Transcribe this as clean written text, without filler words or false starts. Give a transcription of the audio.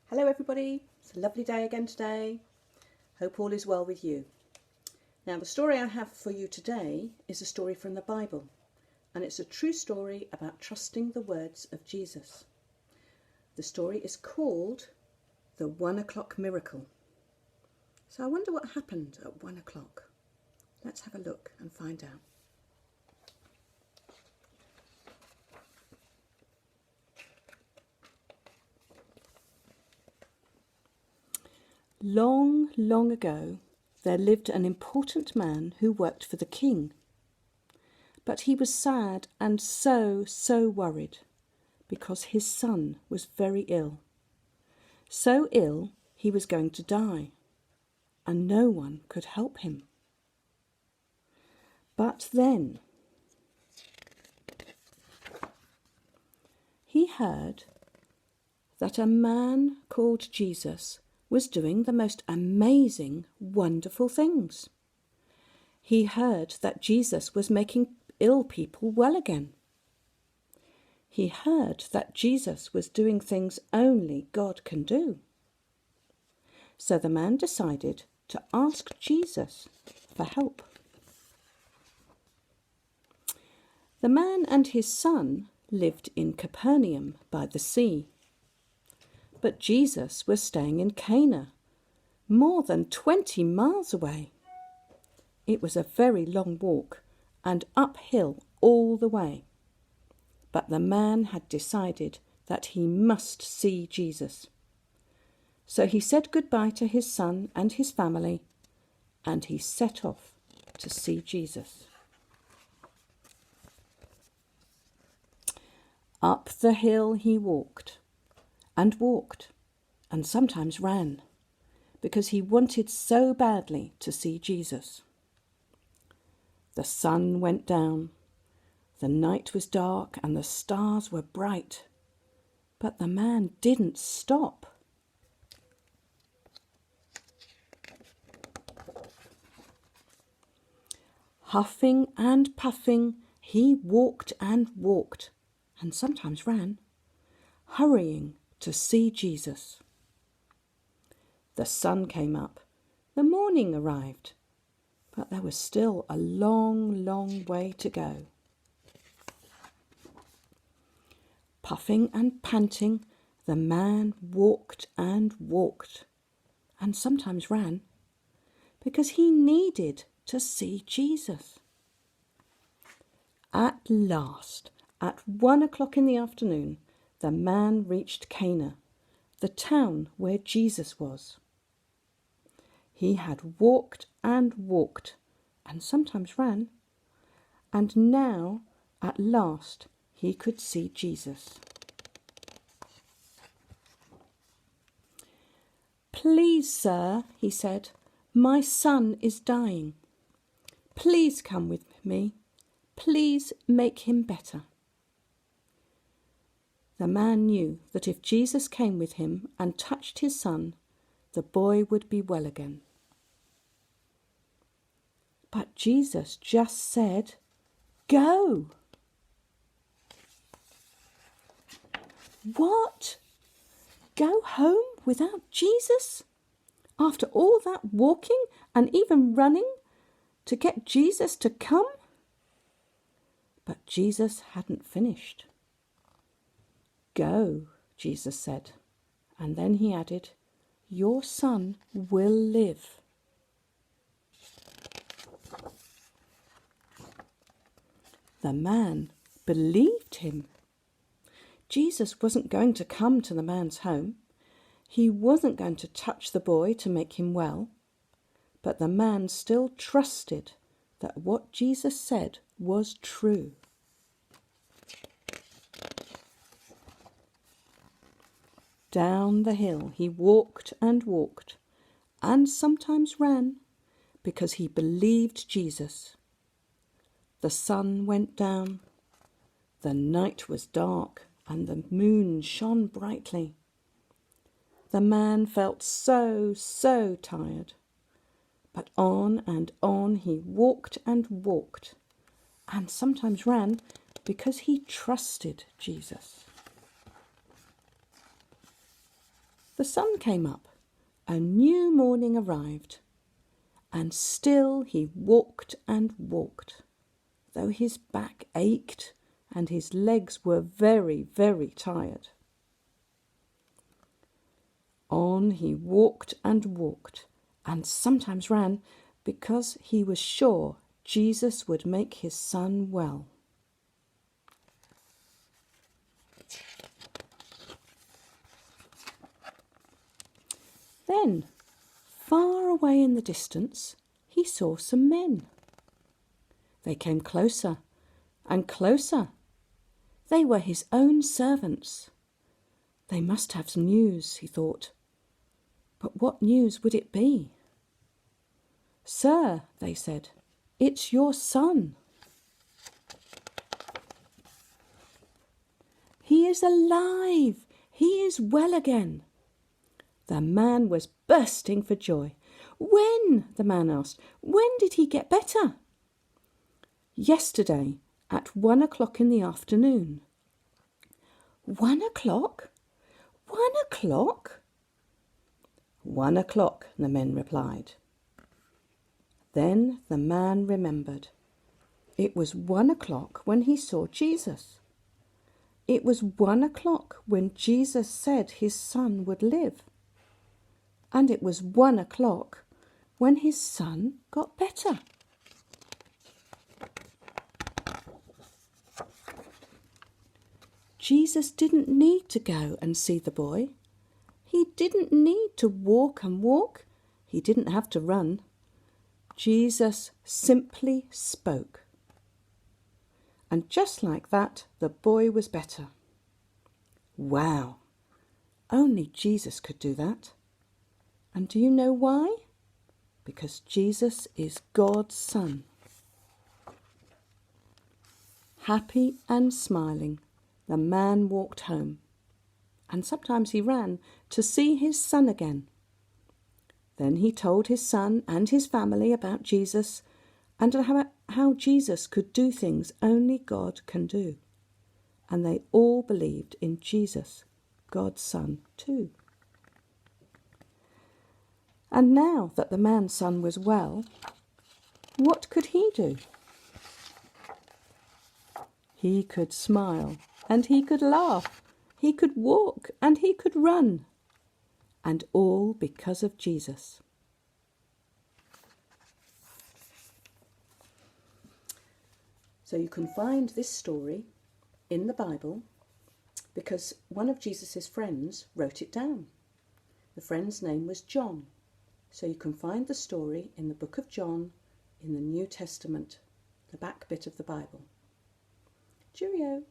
Hello everybody, it's a lovely day again today. Hope all is well with you. Now the story I have for you today is a story from the Bible, and it's a true story about trusting the words of Jesus. The story is called The 1 o'clock Miracle. So I wonder what happened at 1 o'clock. Let's have a look and find out. Long, long ago, there lived an important man who worked for the king. But he was sad and so worried because his son was very ill. So ill he was going to die, and no one could help him. But then he heard that a man called Jesus was doing the most amazing, wonderful things. He heard that Jesus was making ill people well again. He heard that Jesus was doing things only God can do. So the man decided to ask Jesus for help. The man and his son lived in Capernaum by the sea. But Jesus was staying in Cana, more than 20 miles away. It was a very long walk and uphill all the way. But the man had decided that he must see Jesus. So he said goodbye to his son and his family, and he set off to see Jesus. Up the hill he walked, and sometimes ran, because he wanted so badly to see Jesus. The sun went down, the night was dark, and the stars were bright, but the man didn't stop. Huffing and puffing, he walked, and sometimes ran, hurrying to see Jesus. The sun came up, the morning arrived, but there was still a long, long way to go. Puffing and panting, the man walked, and sometimes ran, because he needed to see Jesus. At last, at 1 o'clock in the afternoon, the man reached Cana, the town where Jesus was. He had walked, and sometimes ran, and now, at last, he could see Jesus. "Please, sir," he said, "my son is dying. Please come with me. Please make him better." The man knew that if Jesus came with him and touched his son, the boy would be well again. But Jesus just said, "Go." What? Go home without Jesus? After all that walking and even running to get Jesus to come? But Jesus hadn't finished. "Go," Jesus said, and then he added, "Your son will live." The man believed him. Jesus wasn't going to come to the man's home. He wasn't going to touch the boy to make him well. But the man still trusted that what Jesus said was true. Down the hill he walked, and sometimes ran, because he believed Jesus. The sun went down, the night was dark, and the moon shone brightly. The man felt so tired, but on and on he walked, and sometimes ran, because he trusted Jesus. The sun came up, a new morning arrived, and still he walked and walked, though his back ached and his legs were very, very tired. On he walked and sometimes ran, because he was sure Jesus would make his son well. Then, far away in the distance, he saw some men. They came closer and closer. They were his own servants. They must have some news, he thought. But what news would it be? "Sir," they said, "it's your son. He is alive. He is well again." The man was bursting for joy. "When?" the man asked. "When did he get better?" "Yesterday, at 1 o'clock in the afternoon." 1 o'clock? 1 o'clock? 1 o'clock, the men replied. Then the man remembered. It was 1 o'clock when he saw Jesus. It was 1 o'clock when Jesus said his son would live. And it was 1 o'clock when his son got better. Jesus didn't need to go and see the boy. He didn't need to walk and walk. He didn't have to run. Jesus simply spoke. And just like that, the boy was better. Wow! Only Jesus could do that. And do you know why? Because Jesus is God's Son. Happy and smiling, the man walked home. And sometimes he ran to see his son again. Then he told his son and his family about Jesus and how Jesus could do things only God can do. And they all believed in Jesus, God's Son, too. And now that the man's son was well, what could he do? He could smile and he could laugh. He could walk and he could run. And all because of Jesus. So you can find this story in the Bible because one of Jesus' friends wrote it down. The friend's name was John. So you can find the story in the book of John in the New Testament, the back bit of the Bible. Cheerio.